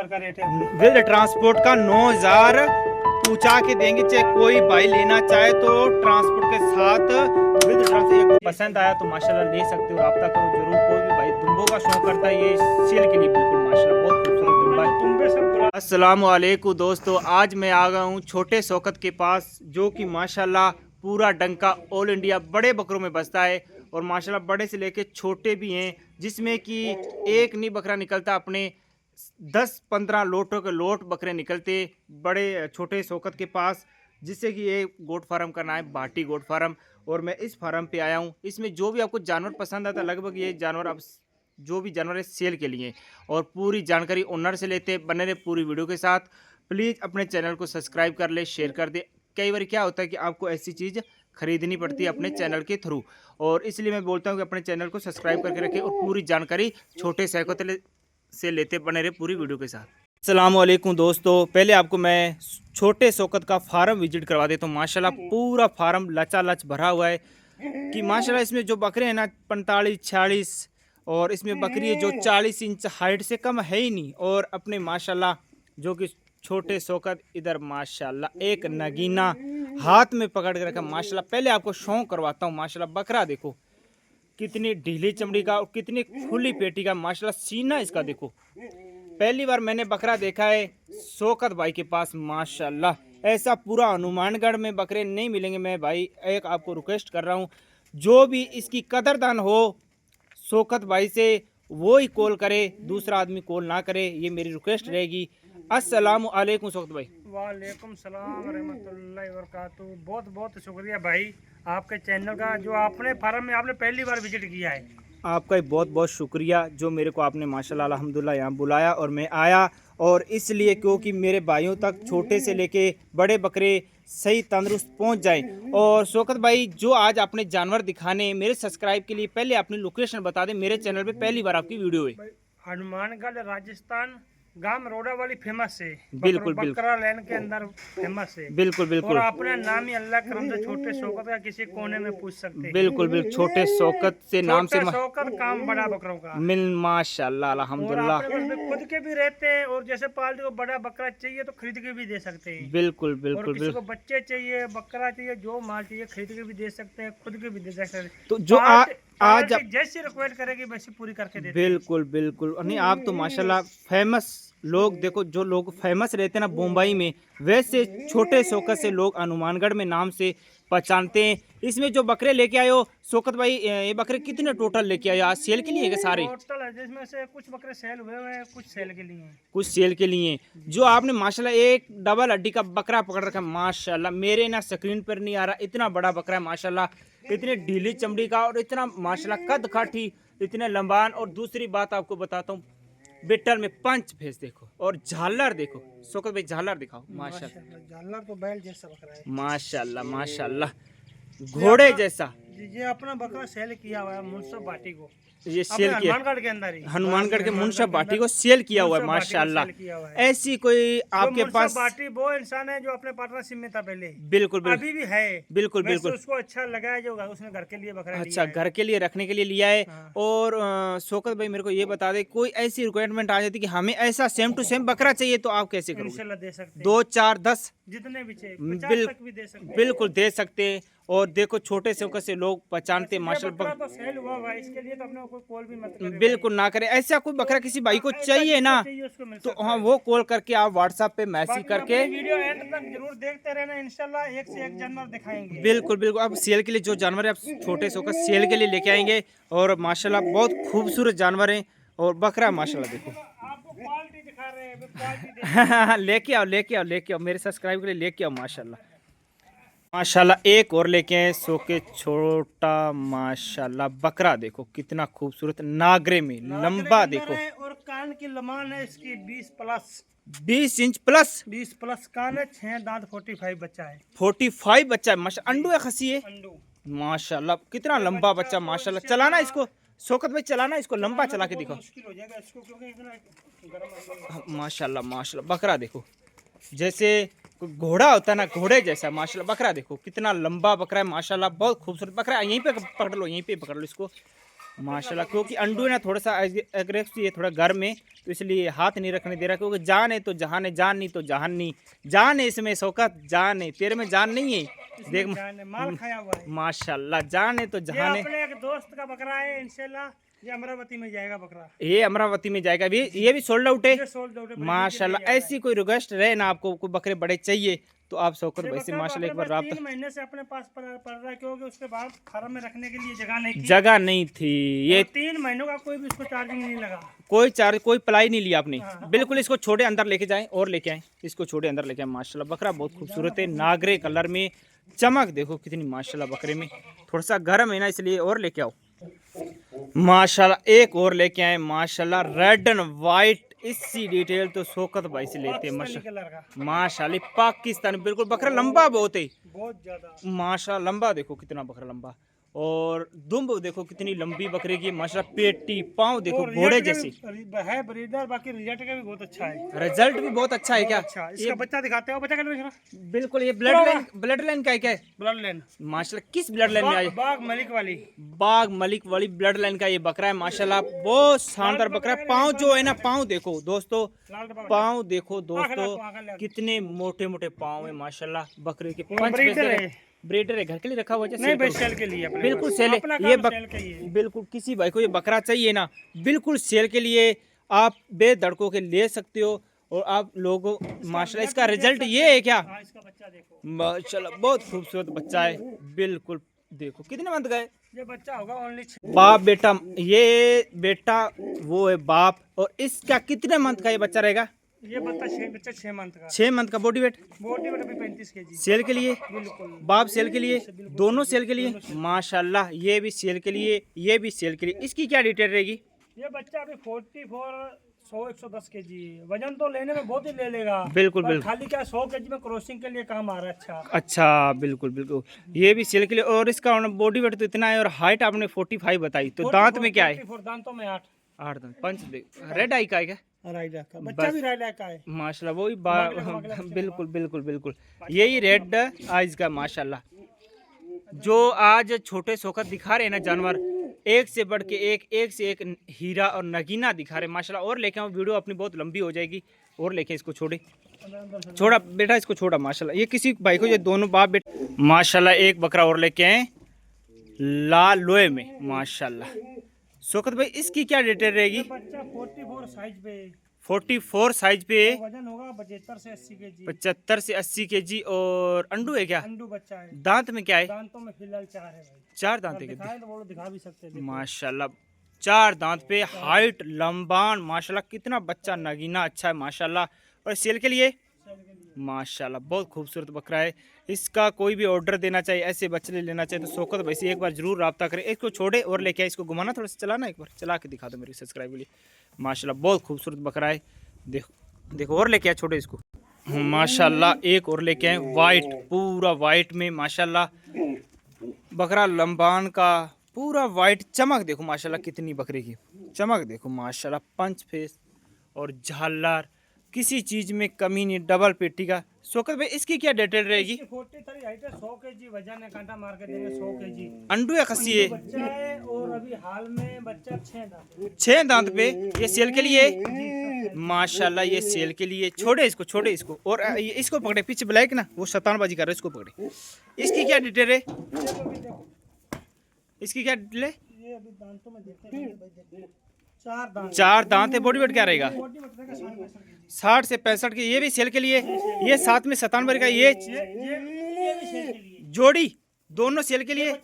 का रेट है। With transport का 9,000 पूछा के देंगे। चाहे कोई भाई लेना चाहे तो ट्रांसपोर्ट के साथ विद ट्रांसपोर्ट। पसंद आया तो माशाल्लाह ले सकते हो, रब्ता करो जरूर। कोई भी भाई दुम्बों का शौक करता है, ये सेल के लिए बिल्कुल माशाल्लाह बहुत खूबसूरत दुम्बा है। अस्सलाम वालेकुम दोस्तों, आज मैं आ गया हूँ छोटे शौकत के पास, जो कि माशाल्लाह पूरा डंका ऑल इंडिया बड़े बकरों में बसता है। और माशाल्लाह बड़े से लेके छोटे भी हैं, जिसमें कि एक नहीं बकरा निकलता, अपने 10-15 लोटों के लोट बकरे निकलते बड़े छोटे शौकत के पास, जिससे कि ये गोट फार्म का नाम है भाटी गोट फार्म। और मैं इस फार्म पे आया हूँ। इसमें जो भी आपको जानवर पसंद आता, लगभग ये जानवर अब जो भी जानवर है सेल के लिए। और पूरी जानकारी ओनर से लेते, बने रहे पूरी वीडियो के साथ। प्लीज़ अपने चैनल को सब्सक्राइब कर ले, शेयर कर दे। कई बार क्या होता है कि आपको ऐसी चीज़ खरीदनी पड़ती है अपने चैनल के थ्रू, और इसलिए मैं बोलता हूँ कि अपने चैनल को सब्सक्राइब करके रखें और पूरी जानकारी छोटे शौकत से लेते, बने रहे पूरी वीडियो के साथ। अस्सलाम वालेकुम दोस्तों, पहले आपको मैं छोटे शौकत का फार्म विजिट करवा देता हूँ। माशाल्लाह पूरा फार्म लचालच भरा हुआ है कि माशाल्लाह इसमें जो बकरे हैं ना 45-46, और इसमें बकरी है जो 40 इंच हाइट से कम है ही नहीं। और अपने माशाल्लाह जो कि छोटे शौकत इधर माशाल्लाह एक नगीना हाथ में पकड़ के रखा माशाल्लाह। पहले आपको शौक करवाता हूँ। माशाल्लाह बकरा देखो कितनी ढीली चमड़ी का और कितनी खुली पेटी का, माशाल्लाह सीना इसका देखो। पहली बार मैंने बकरा देखा है शौकत भाई के पास माशाल्लाह। ऐसा पूरा हनुमानगढ़ में बकरे नहीं मिलेंगे। मैं भाई एक आपको रिक्वेस्ट कर रहा हूँ, जो भी इसकी कदरदान हो शौकत भाई से वो ही कॉल करे, दूसरा आदमी कॉल ना करे, ये मेरी रिक्वेस्ट रहेगी। अस्सलाम वालेकुम शौकत भाई। वालेकुम सलाम रहमतुल्लाहि व बरकातुहू। बहुत बहुत शुक्रिया भाई आपके चैनल का, जो आपने फार्म में आपने पहली बार विजिट किया है। आपका बहुत बहुत शुक्रिया जो मेरे को आपने माशाल्लाह अल्हम्दुलिल्लाह यहाँ बुलाया और मैं आया। और इसलिए क्योंकि मेरे भाइयों तक छोटे से लेके बड़े बकरे सही तंदुरुस्त पहुँच जाए। और शौकत भाई जो आज आपने जानवर दिखाने मेरे सब्सक्राइब के लिए, पहले अपनी लोकेशन बता दें। मेरे चैनल पे पहली बार आपकी वीडियो है। हनुमानगढ़ राजस्थान, गांव रोड़ा वाली फेमस है। बिल्कुल बकरा लैंड के अंदर फेमस है। बिल्कुल बिल्कुल। और अपने नाम ही अल्लाह करम से छोटे शौकत का किसी कोने में पूछ सकते हैं। बिल्कुल बिल्कुल, छोटे शौकत से नाम से शौकत काम बड़ा बकरों का मिल माशाल्लाह अल्हम्दुलिल्लाह। खुद के भी रहते हैं, और जैसे पालतू को बड़ा बकरा चाहिए तो खरीद के भी दे सकते हैं। बिल्कुल और बिल्कुल किसी को बिल्कुल। बच्चे चाहिए, बकरा चाहिए, जो माल चाहिए खरीद के भी दे सकते हैं, खुद के भी दे सकते हैं। तो जो आज जैसी रिक्वेस्ट करेगी वैसी पूरी करके देते हैं। बिल्कुल बिल्कुल। नहीं आप तो माशाल्लाह फेमस लोग देखो, जो लोग फेमस रहते हैं ना मुंबई में, वैसे छोटे शौकत से लोग हनुमानगढ़ में नाम से पहचानते हैं। इसमें जो बकरे लेके आए हो शौकत भाई, ये बकरे कितने टोटल लेके आए आज? सेल के लिए है सारे? टोटल है जिसमें से कुछ बकरे सेल हुए हैं, कुछ सेल के लिए हैं। कुछ सेल के लिए। जो आपने माशाल्लाह एक डबल हड्डी का बकरा पकड़ रखा है माशाल्लाह, मेरे ना स्क्रीन पर नहीं आ रहा, इतना बड़ा बकरा है माशाल्लाह। इतनी ढीली चमड़ी का और इतना माशाल्लाह कद काठी, इतने लंबान। और दूसरी बात आपको बताता हूँ, बिट्टल में पंच फेस देखो और झालर देखो। शौकत भाई झालर दिखाओ माशाल्लाह। झालर तो बैल जैसा बकरा है माशाल्लाह माशाल्लाह, घोड़े जैसा। ये अपना बकरा सेल किया हुआ है मुनसब भाटी को। ये सेल किया हनुमानगढ़ के अंदर ही, हनुमानगढ़ के मुनसब भाटी को सेल किया हुआ है माशाल्लाह। ऐसी कोई आपके पास भाटी वो इंसान है जो अपने पार्टनरशिप में था पहले। बिल्कुल बिल्कुल, अभी भी है। बिल्कुल बिल्कुल। उसको अच्छा लगा है जो उसने घर के लिए बकरा अच्छा घर के लिए रखने के लिए लिया है। और शौकत भाई मेरे को ये बता दे, कोई ऐसी रिक्वायरमेंट आ जाती कि हमें ऐसा सेम टू सेम बकरा चाहिए तो आप कैसे करोगे? इंशाल्लाह दे सकते हैं। 2, 4, 10 जितने भी चाहिए 50 तक भी दे सकते हैं। बिल्कुल दे सकते हैं। और देखो छोटे शौकत से लोग पहचानते माशाल्लाह। तो सेल हुआ हुआ है, इसके लिए तो अपने कोई कॉल भी मत करें। बिल्कुल ना करे। ऐसा कोई बकरा किसी भाई को चाहिए ना तो हाँ वो कॉल करके आप व्हाट्सएप पे मैसेज करके वीडियो एंड तक जरूर देखते रहना। इंशाल्लाह एक से एक जानवर दिखाएंगे। बिल्कुल बिल्कुल। अब सेल के लिए जो जानवर है आप छोटे शौकत सेल के लिए लेके आएंगे। और माशाल्लाह बहुत खूबसूरत जानवर हैं। और बकरा माशाल्लाह देखो, आपको क्वालिटी दिखा रहे हैं, क्वालिटी लेके आओ मेरे सब्सक्राइब के लिए लेके आओ माशाल्लाह। माशाल्लाह एक और लेके आए सो के छोटा माशाल्लाह बकरा देखो कितना खूबसूरत, नागरे में लंबा देखो। और कान की लमान है इसकी 20 प्लस, 20 इंच प्लस, 20 प्लस कान है। 6 दांत, 45 बच्चा है। 45 बच्चा है माशा। अंडू है खसी है अंडू माशाल्लाह, कितना लंबा बच्चा माशाल्लाह। चलाना इसको शौकत भाई, चलाना इसको, लंबा चला के दिखाओ। मुश्किल हो जाएगा इसको क्योंकि इतना गर्म माशाल्लाह माशाल्लाह। बकरा देखो जैसे घोड़ा होता है ना, घोड़े जैसा माशाल्लाह। बकरा देखो कितना लंबा बकरा है माशाल्लाह, बहुत खूबसूरत बकरा है। यहीं पे पकड़ लो, यहीं पे पकड़ लो इसको। माशाल्लाह। क्योंकि अंडू है ना थोड़ा सा एग्रेसिव है, थोड़ा गर्म है, तो इसलिए हाथ नहीं रखने दे रहा। क्योंकि जान है तो जहान है, जान नहीं तो जहान नहीं। जान है इसमें शौकत, जान है तेरे में, जान नहीं है। देख माल खाया हुआ है। माशाल्लाह, जान है तो जहान है। अपने एक दोस्त का बकरा है, इंशाल्लाह ये अमरावती में जाएगा बकरा। ये अमरावती में जाएगा भी, ये भी सोल्ड आउट है। ये सोल्ड आउट है। माशाल्लाह। ऐसी कोई रिक्वेस्ट रहे ना आपको, कोई बकरे बड़े चाहिए तो आप शौकत भाई से माशाल्लाह एक बार राब्ता। 3 महीने से अपने पास पड़ रहा है, क्योंकि उसके बाद फार्म में रखने के लिए जगह नहीं थी। जगह नहीं थी। ये 3 महीनों का कोई भी उसको चार्जिंग नहीं लगा, कोई चार्ज, कोई पलाई नहीं लिया आपने। हाँ। बिल्कुल इसको छोटे अंदर लेके जाएं और लेके आए, इसको छोटे अंदर लेके आए। माशाल्लाह बकरा बहुत खूबसूरत है, नागरे कलर में, चमक देखो कितनी माशाल्लाह बकरे में। थोड़ा सा गर्म है ना इसलिए और लेके आओ। माशाल्लाह एक और लेके आए माशाल्लाह, रेड एंड वाइट। इसी डिटेल तो शौकत भाई से लेते हैं माशाल्लाह। पाकिस्तान बिल्कुल बकरा लंबा बहुत है, बहुत ज्यादा माशाल्लाह। लंबा देखो कितना बकरा लंबा, और दुम्ब देखो कितनी लंबी बकरे की माशाल्लाह। पेटी पाँव देखो घोड़े जैसे है ब्रीडर। बाकी रिजल्ट का भी बहुत अच्छा है। रिजल्ट भी बहुत अच्छा है क्या? अच्छा, इसका बच्चा दिखाते हो, बच्चा कैसे? बिल्कुल ये ब्लड लाइन का है क्या? ब्लड लाइन माशाल्लाह। किस ब्लड लाइन में आया? बाग मलिक वाली। बाग मलिक वाली ब्लड लाइन का ये बकरा है माशाल्लाह। बहुत शानदार बकरा है। पाँव जो है ना, पाँव देखो दोस्तों, पाँव देखो दोस्तों, कितने मोटे मोटे पाँव है माशाल्लाह बकरे के। ब्रीडर है, घर के लिए रखा हुआ है? नहीं भाई, सेल के लिए। बिल्कुल सेल है ये बिल्कुल किसी भाई को ये बकरा चाहिए ना, बिल्कुल सेल के लिए आप बेधड़कों के ले सकते हो। और आप लोगों माशाल्लाह इसका रिजल्ट ये है क्या? इसका बच्चा देखो माशाल्लाह बहुत खूबसूरत बच्चा है। बिल्कुल देखो कितने मंथ का है ये बच्चा? होगा ओनली 6। बाप बेटा, ये बेटा वो है बाप। और इसका कितने मंथ का ये बच्चा रहेगा? ये बच्चा 6 मंथ का। 6 मंथ का। बॉडी वेट अभी 35 kg। सेल के लिए? बिल्कुल। बाप सेल के लिए, दोनों सेल के लिए माशाल्लाह। ये भी सेल के लिए, ये भी सेल के लिए। इसकी क्या डिटेल रहेगी? ये बच्चा अभी 44-100-110 kg है। वजन तो लेने में बहुत ही ले लेगा। बिल्कुल बिल्कुल। खाली क्या 100 kg में क्रॉसिंग के लिए काम आ रहा है। अच्छा अच्छा, बिल्कुल बिल्कुल। ये भी सेल के लिए। और इसका बॉडी वेट तो इतना है, और हाइट आपने 45 बताई। तो दांत में क्या है? दांतों में 8 दांत। पंच रेड आई का है क्या? राइडर का बच्चा भी राइडर का है माशाल्लाह। वही बिल्कुल बिल्कुल बिल्कुल यही रेड आइज का माशाल्लाह। जो आज छोटे शौकत दिखा रहे हैं ना जानवर, एक से बढ़ के एक से एक हीरा और नगीना दिखा रहे माशाल्लाह। और लेके आओ, वीडियो अपनी बहुत लंबी हो जाएगी। और लेके इसको छोड़ा बेटा, इसको छोड़ा माशाल्लाह। ये किसी भाई को ये दोनों बाप बेटा माशाल्लाह। एक बकरा और लेके आए लाल लोहे में माशाल्लाह। शौकत भाई इसकी क्या डिटेल रहेगी? बच्चा 44 साइज पे। 44 साइज पे। वजन होगा 75 से 80 kg। 75 से 80 kg। और अंडू है क्या? अंडू बच्चा है। दांत में क्या है? दांतों में फिलहाल 4 है भाई। 4 दांत है? तो वो दिखा भी सकते हैं माशाल्लाह। 4 दांत पे, हाइट लंबान माशाल्लाह। कितना बच्चा नगीना अच्छा है माशाल्लाह। और सेल के लिए माशाल्लाह बहुत खूबसूरत बकरा है। इसका कोई भी ऑर्डर देना चाहिए, ऐसे बच्चे लेना चाहिए तो शौकत भाई से एक बार जरूर रब्ता करें। इसको छोड़े और लेके आए। इसको घुमाना, थोड़ा सा चलाना, एक बार चला के दिखा दो मेरे सब्सक्राइब के लिए। माशाल्लाह बहुत खूबसूरत बकरा है। देखो देखो और लेके आए, छोड़े इसको माशाल्लाह। एक और लेके आए वाइट, पूरा वाइट में माशाल्लाह। बकरा लंबान का पूरा वाइट। चमक देखो माशाल्लाह कितनी बकरे की चमक देखो माशाल्लाह। पंच फेस और झालर, किसी चीज में कमी नहीं। डबल पेटी का। शौकत भाई इसकी क्या डिटेल रहेगी? 43 हाइट है, 100 kg वजन है। कांटा मार के देंगे 100 kg। अंडू या खस्सी है? बच्चा है और अभी हाल में बच्चा 6 दांत। 6 दांत पे। ये सेल के लिए माशाल्लाह, ये सेल के लिए। छोड़े इसको, छोड़े इसको। और इसको पकड़े, पीछे ब्लैक ना, वो शैतानबाजी कर रहा है, इसको पकड़े। इसकी क्या डिटेल है? इसकी क्या डिटेल है? ये अभी दांतों में देखते हैं 4 दांत। 4 दांत है। बॉडी वेट क्या रहेगा? 60 से 65 की। ये भी सेल के लिए। ये साथ में 97 का। ये जोड़ी दोनों सेल के लिए।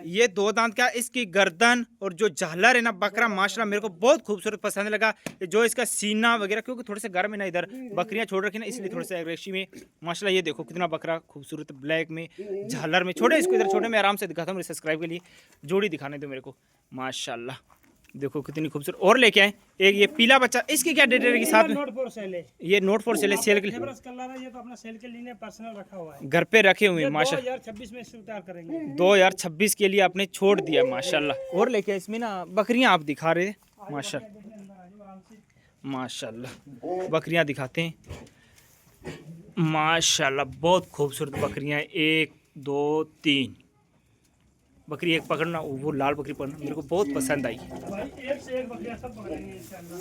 ये 2 दांत का। इसकी गर्दन और जो झालर है ना बकरा माशाल्लाह मेरे को बहुत खूबसूरत पसंद लगा। जो इसका सीना वगैरह, क्योंकि थोड़े से गर्म है ना, इधर बकरियां छोड़ रखी ना, इसलिए थोड़े से एग्रेसिव में माशाल्लाह। ये देखो कितना बकरा खूबसूरत ब्लैक में, झालर में। छोड़े इसको, इधर छोड़े, मैं आराम से दिखाता हूँ मेरे सब्सक्राइब के लिए। जोड़ी दिखाने दो मेरे को माशाल्लाह। देखो कितनी खूबसूरत। और लेके आए एक ये पीला बच्चा। इसकी क्या डेट रहेगी साथ में? नोट फॉर सेल है। ये नोट फॉर सेल है, सेल के लिए। ये तो अपना सेल के लिए पर्सनल रखा हुआ है, घर पे रखे हुए हैं माशाल्लाह। 2026 में स्वीकार करेंगे। 2026 के लिए आपने छोड़ दिया माशाल्लाह। और लेके इसमें ना बकरियां आप दिखा रहे हैं माशाल्लाह। माशाल्लाह बकरियां दिखाते हैं माशाल्लाह। बहुत खूबसूरत बकरियां। 1 2 3 बकरी एक पकड़ना, वो लाल बकरी पकड़ना, मेरे को बहुत पसंद आई। भाई एक से एक बकरियां सब पकड़ेंगे इंशाल्लाह।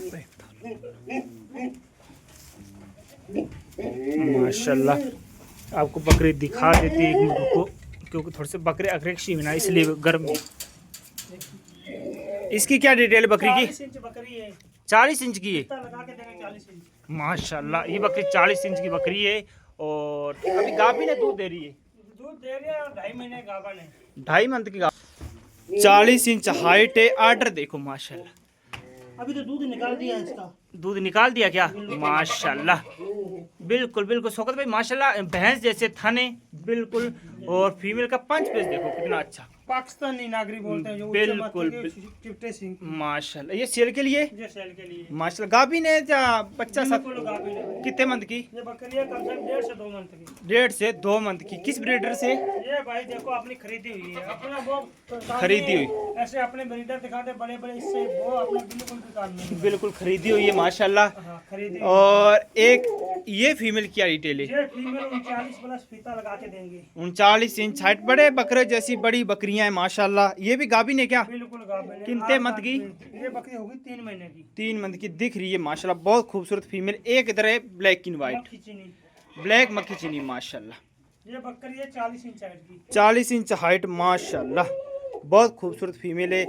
माशाल्लाह आपको बकरी दिखा देती है को, क्योंकि थोड़े से बकरे अग्रेसिव है ना, इसलिए गर्म। इसकी क्या डिटेल है बकरी 40 की? इंच बकरी है, 40 इंच की है। इतना लगा के देंगे 40 इंच। माशाल्लाह ये बकरी 40 इंच की बकरी है और अभी गाभी ने दूध दे रही है। दूध दे रही है और 2.5 महीने गाभा ने। 2.5 मंथ की गाभी, 40 इंच हाइट है। आर्डर देखो माशाल्लाह, अभी तो दूध निकाल दिया इसका। दूध निकाल दिया क्या? माशाल्लाह बिल्कुल बिल्कुल शौकत भाई माशाल्लाह, भैंस जैसे थने बिल्कुल। और फीमेल का पंच पेज देखो कितना अच्छा, पाकिस्तानी नागरी बोलते हैं जो बिल्कुल चिपटे सिंह। माशाल्लाह। ये सेल के लिए? ये सेल के लिए। माशाल्लाह गाभी ने या बच्चा सब? बिल्कुल गाभी ने। कितने मंथ की? ये बकरी है कम से कम 1.5 से 2 मंथ की। 1.5 से 2 मंथ की। किस ब्रीडर से? ये भाई देखो अपनी खरीदी हुई है, अपना वो खरीदी हुई। ऐसे अपने ब्रीडर दिखाते बड़े बड़े, इससे वो अपने बिल्कुल दुकान में। बिल्कुल खरीदी हुई है माशाल्लाह। हाँ खरीदी। और एक ये फीमेल क्या डिटेल है? ये फीमेल 39 प्लस फीता लगा के देंगे। 39 इंच हाइट, बड़े बकरे जैसी बड़ी बकरियां हैं माशाल्लाह। ये भी गाभी ने क्या? बिल्कुल गाभी ने। कितने मंथ की? ये बकरी होगी 3 महीने की। 3 मंथ की दिख रही है माशाल्लाह, बहुत खूबसूरत फीमेल। एक इधर है ब्लैक एंड व्हाइट, मक्खी चीनी। ब्लैक मक्खी चीनी माशाल्लाह। ये बकरी है 40 इंच हाइट की। 40 इंच हाइट माशाल्लाह, बहुत खूबसूरत फीमेल है।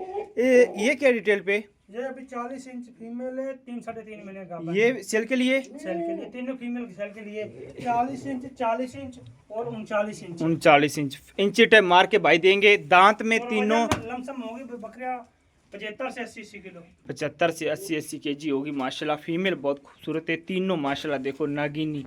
ये क्या डिटेल पे? ये अभी 40 इंच फीमेल है, 3-3.5 महीने का। ये सेल के लिए? सेल के लिए, तीनों फीमेल के सेल के लिए। 40 इंच, 40 इंच और 39 इंच। 39 इंच इंची टाइप मार के भाई देंगे। दांत में और तीनों वजन में लमसम होगी बकरियां 75 से 80 किलो। 75 से 80 केजी होगी माशाल्लाह। फीमेल बहुत खूबसूरत है तीनों माशाल्लाह। देखो नागिनी,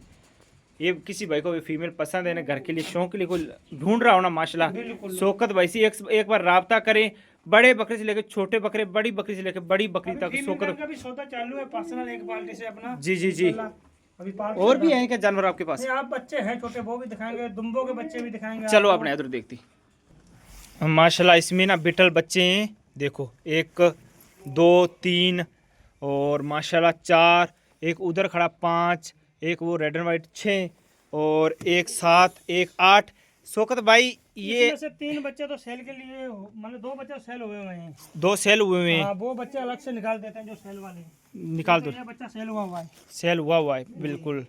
ये किसी भाई को भी फीमेल पसंद है ना, घर के लिए शौक के लिए कोई ढूंढ रहा हो ना माशाल्लाह, बिल्कुल। शौकत भाई से एक बार राब्ता करें। बड़े बकरे से लेकर छोटे बकरे, बड़ी बकरी से लेकर बड़ी बकरी तक फीमेल शौकत। का भी सौदा चालू है पर्सनल एक बाल्टी से अपना। जी जी जी। अभी पाल और भी हैं क्या जानवर आपके पास? आप बच्चे हैं छोटे, वो भी दिखाएंगे, दुम्बों के बच्चे भी दिखाएंगे। चलो आपको। अपने इधर देखती माशाल्लाह। इसमें ना बिटल बच्चे हैं, देखो 1 2 3 और माशाल्लाह 4, एक उधर खड़ा 5, एक वो रेड एंड वाइट 6 और एक 7, एक 8। शौकत भाई ये इसमें से 3 बच्चे तो सेल के लिए मतलब 2 बच्चे सेल हुए हैं। 2 सेल हुए हैं। हाँ, वो बच्चे अलग से निकाल देते हैं जो सेल वाले। निकाल दो। ये बच्चा सेल हुआ है। सेल हुआ है बिल्कुल।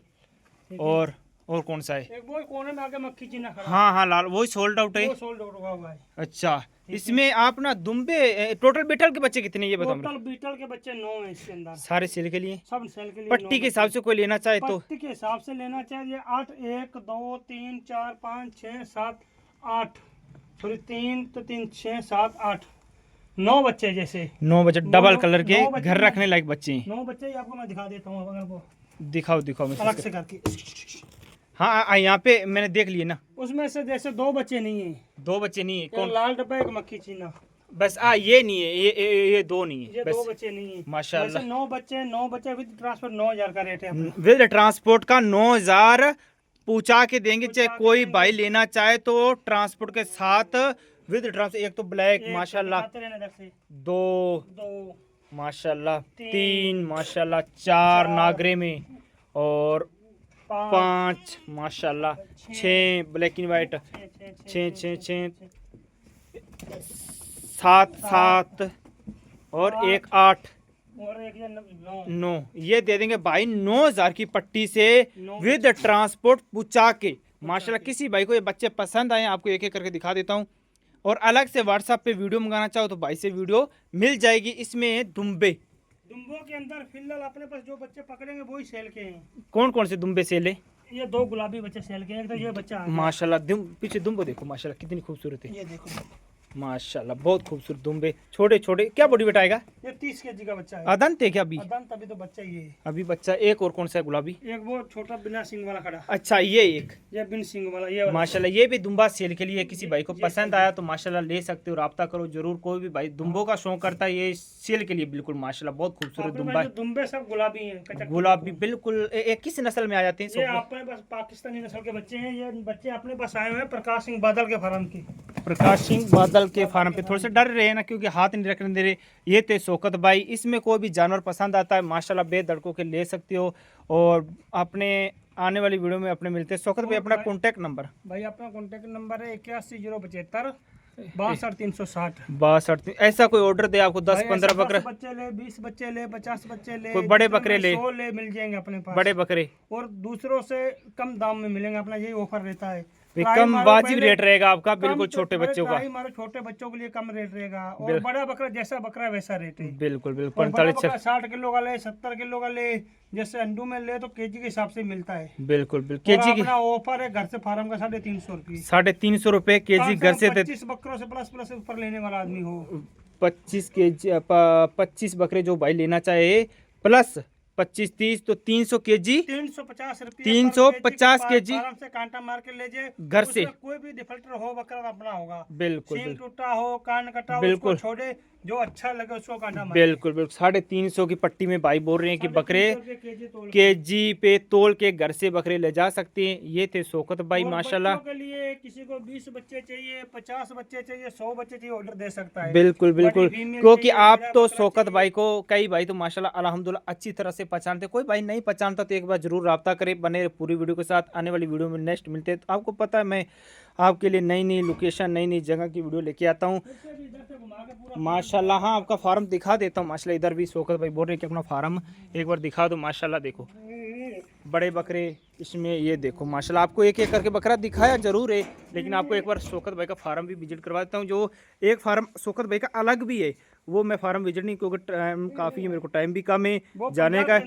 और कौन सा है? एक वो कोने में आके मक्खी चीना खड़ा। हाँ हाँ लाल, वही सोल्ड आउट है। वो सोल्ड आउट हुआ है। अच्छा, इसमें आप ना दुम्बे टोटल बिटल के बच्चे कितने ये बताओ? टोटल बीटल के बच्चे 9 हैं इसके अंदर। सारे सेल के लिए? सब सेल के लिए। पट्टी के हिसाब से कोई लेना चाहे तो? पट्टी के हिसाब से लेना चाहिए 8 1 2 3 4 5 6 7 8 सॉरी 3 तो 3 6 7 8 9 बच्चे जैसे 9 बच्चे डबल कलर के 9 बच्चे घर रखने लायक बच्चे हैं। 9 बच्चे ही आपको मैं दिखा देता हूँ, अगर वो दिखाओ दिखाओ मैं अलग से करके। हाँ यहाँ पे मैंने देख लिए ना। उसमें से जैसे 2 बच्चे नहीं है, 2 बच्चे नहीं है। एक कौन? लाल डब्बा एक मक्खी चीना। बस ये नहीं है, ये 2 नहीं ये है 2 बस। बच्चे नहीं है माशाल्लाह। 9 बच्चे विद ट्रांसपोर्ट 9,000 का रेट है अपना। विद ट्रांसपोर्ट का 9,000 पूछा के देंगे। चाहे कोई भाई लेना चाहे तो ट्रांसपोर्ट के साथ विद ट्रांसपोर्ट। एक तो ब्लैक माशाल्लाह, 2 माशाल्लाह, 3 माशाल्लाह, 4 नागरे में और 5 माशाल्लाह, 6 ब्लैक एंड व्हाइट, 6 7 और एक 8 और एक ये 9। ये दे देंगे भाई 9,000 की पट्टी से विद ट्रांसपोर्ट पूछा के माशाल्लाह। किसी भाई को ये बच्चे पसंद आए, आपको एक एक करके दिखा देता हूँ। और अलग से व्हाट्सएप पे वीडियो मंगाना चाहो तो भाई से वीडियो मिल जाएगी। इसमें दुम्बे के अंदर फिलहाल अपने पास जो बच्चे पकड़ेंगे वही सेल के हैं। कौन कौन से दुम्बे सेल है? ये 2 गुलाबी बच्चे सेल के हैं, एक तो ये बच्चा आ गया। माशाल्लाह। पीछे दुम्बो देखो माशाल्लाह कितनी खूबसूरत है। ये देखो माशाल्लाह बहुत खूबसूरत दुम्बे, छोटे छोटे। क्या बॉडी वेट आएगा? ये 30 केजी का बच्चा है। अदंत है क्या अभी? अदंत अभी तो बच्चा ही है। अभी बच्चा। एक और कौन सा है गुलाबी? एक वो छोटा बिना सिंग वाला खड़ा। अच्छा ये एक ये बिन सिंग वाला ये वाला। माशाल्लाह। ये भी दुम्बा सेल के लिए, किसी भाई को पसंद आया तो माशाल्लाह ले सकते हो, राब्ता करो जरूर। कोई भी भाई दुम्बों का शौक करता है, ये सेल के लिए बिल्कुल माशाल्लाह बहुत खूबसूरत दुम्बा है। दुम्बे सब गुलाबी हैं, गुलाबी बिल्कुल। एक किस नस्ल में आ जाते ये हैं? अपने पास पाकिस्तानी नस्ल के बच्चे हैं। ये बच्चे अपने पास आए हुए हैं प्रकाश सिंह बादल के फार्म के। प्रकाश सिंह बादल के फार्म पे थोड़े से डर रहे हैं ना, क्योंकि हाथ नहीं रखने दे रहे। ये थे शौकत भाई। इसमें कोई भी जानवर पसंद आता है माशाल्लाह बेधड़कों के ले सकते हो। और अपने आने वाली वीडियो में अपने मिलते हैं। शौकत भाई अपना कॉन्टैक्ट नंबर? भाई अपना कॉन्टैक्ट नंबर है 81 075 62,360। 62। ऐसा कोई ऑर्डर दे आपको 10-15 बकरे, 10 बच्चे ले, 20 बच्चे ले, 50 बच्चे ले, कोई बड़े बकरे ले, 100 ले, मिल जाएंगे अपने पास बड़े बकरे और दूसरों से कम दाम में मिलेंगे। अपना यही ऑफर रहता है। भी ट्राई कम मारो वाजिब पहले, रेट रहेगा आपका, कम बिल्कुल तो छोटे बड़े बच्चों का। ट्राई मारो, छोटे बच्चों के लिए कम रेट रहेगा और बड़ा बकरा जैसा बकरा वैसा रेट है। बिल्कुल और बिल्कुल बड़ा 45। बकरा 60 किलो का ले, 70 किलो का ले, जैसे अंडू में ले तो केजी के हिसाब से मिलता है। बिल्कुल बिल्कुल केजी की अपना ऑफर है घर से फार्म का 350 रुपये। 350 रुपए केजी घर से 25 बकरों से प्लस प्लस ऊपर लेने वाला आदमी हो। 25 केजी 25 बकरे जो भाई लेना चाहे प्लस 25-30 तो 300 केजी 350 रुपये 350 केजी फार्म से कांटा मार के ले जाए घर से। कोई भी डिफल्टर हो बकरा अपना होगा। बिल्कुल सींग बिल्कुल टूटा हो, कान कटा हो, बिल्कुल। उसको छोड़े, जो अच्छा लगे उसको कांटा मारे। बिल्कुल बिल्कुल 350 की पट्टी में भाई बोल रहे हैं कि बकरे 350 केजी तोल के। केजी पे तोल के घर से बकरे ले जा सकते हैं। ये थे शौकत भाई और माशाल्लाह। बच्चों के लिए किसी को 20 बच्चे चाहिए, 50 बच्चे चाहिए, 100 बच्चे चाहिए, ऑर्डर दे सकता है। बिल्कुल बिल्कुल बड़ी फीमेल क्योंकि चाहिए, आप बड़ा तो बकरा शौकत चाहिए। भाई को कई भाई तो माशाल्लाह अल्हम्दुलिल्लाह अच्छी तरह से पहचानते। कोई भाई नहीं पहचानता तो एक बार जरूर राब्ता करे। बने रहे पूरी वीडियो के साथ। आने वाली वीडियो में नेक्स्ट मिलते हैं। तो आपको पता है मैं आपके लिए नई नई लोकेशन नई नई जगह की वीडियो लेके आता हूँ माशाल्लाह। हाँ आपका फार्म दिखा देता हूँ माशाल्लाह। इधर भी शौकत भाई बोल रहे हैं कि अपना फार्म एक बार दिखा दो माशाल्लाह। देखो बड़े बकरे इसमें, ये देखो माशाल्लाह। आपको एक एक करके बकरा दिखाया जरूर है, लेकिन आपको एक बार शौकत भाई का फार्म भी विजिट करवा देता हूँ। जो एक फार्म शौकत भाई का अलग भी है, वो मैं फार्म विजिट नहीं, क्योंकि टाइम काफ़ी है, मेरे को टाइम भी कम है जाने का।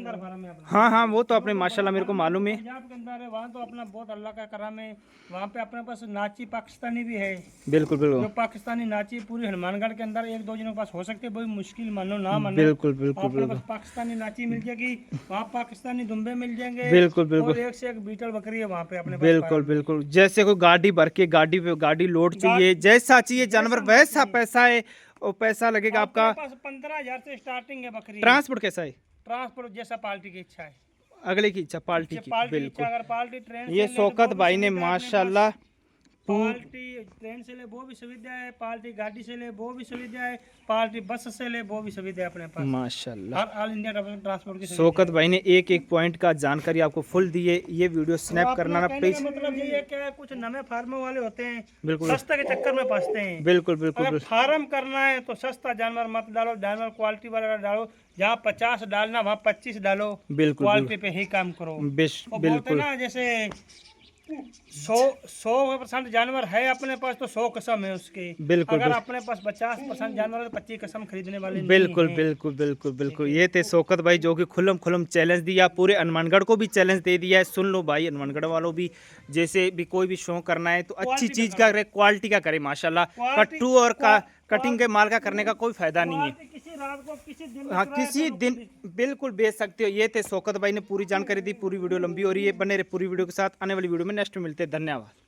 हाँ हाँ वो तो अपने माशाल्लाह मेरे को मालूम है। पंजाब के अंदर है, वहाँ तो अपना बहुत अल्लाह का करम है। वहाँ पे अपने पास नाची पाकिस्तानी भी है। बिल्कुल बिल्कुल जो पाकिस्तानी नाची पूरी हनुमानगढ़ के अंदर 1-2 जनों के पास हो सकते हैं, बहुत मुश्किल मानो ना मानो। बिल्कुल बिल्कुल अपने बिल्कुल पास पाकिस्तानी नाची मिल जाएगी, वहाँ पाकिस्तानी दुम्बे मिल जाएंगे। बिल्कुल बिल्कुल और एक से एक बीटल बकरी है वहाँ पे अपने पास। बिल्कुल बिल्कुल जैसे कोई गाड़ी भर के गाड़ी पे गाड़ी लोड चाहिए, जैसा चाहिए जानवर वैसा पैसा है, और पैसा लगेगा आपका। 15,000 से स्टार्टिंग है बकरी। ट्रांसपोर्ट कैसा है? ट्रांसपोर्ट जैसा पार्टी की इच्छा है, अगले की इच्छा पार्टी की। पार्टी की बिल्कुल इच्छा। अगर पार्टी ट्रेन ये से ले शौकत तो वो भाई भी ने सुविधा है अपने माशाल्लाह पास। पार्टी ट्रेन से ले वो भी सुविधा है, पार्टी गाड़ी से ले वो भी सुविधा है, पार्टी बस से ले वो भी सुविधा है अपने पास। माशाल्लाह हर ऑल इंडिया ट्रांसपोर्ट की सुविधा शौकत भाई ने एक एक पॉइंट का जानकारी आपको फुल दी है। ये वीडियो है। स्नैप तो करना ना अपना कहने प्लीज। का मतलब ये है कि कुछ नए फार्मों वाले होते हैं, बिल्कुल सस्ते के चक्कर में फंसते हैं। बिल्कुल बिल्कुल अगर फार्म करना है तो सस्ता जानवर मत डालो, जानवर क्वालिटी वाला डालो। जहाँ 50 डालना वहाँ 25 डालो। बिल्कुल क्वालिटी पे ही काम करो। और बोलते बिल्कुल ना जैसे 100% जानवर है अपने पास तो 100 कसम है उसकी। बिल्कुल अगर अपने पास 50% जानवर है तो 25 कसम खरीदने वाले बिल्कुल नहीं हैं। बिल्कुल बिल्कुल बिल्कुल ये थे शौकत भाई जो कि खुल्लम खुल्लम चैलेंज दिया, पूरे हनुमानगढ़ को भी चैलेंज दे दिया है। सुन लो भाई हनुमानगढ़ वालों भी, जैसे भी कोई भी शो करना है तो अच्छी क्वालिटी चीज का का करे, क्वालिटी का करे माशाल्लाह। क्वालिटी- कट्टू और कटिंग के माल का करने का कोई फायदा नहीं है। क्वालिटी किसी रात को किसी दिन हाँ चुराए किसी तो दिन बिल्कुल बेच सकते हो। ये थे शौकत भाई ने पूरी जानकारी दी। पूरी वीडियो लंबी हो रही है, बने रहे पूरी वीडियो के साथ। आने वाली वीडियो में नेक्स्ट मिलते हैं। धन्यवाद।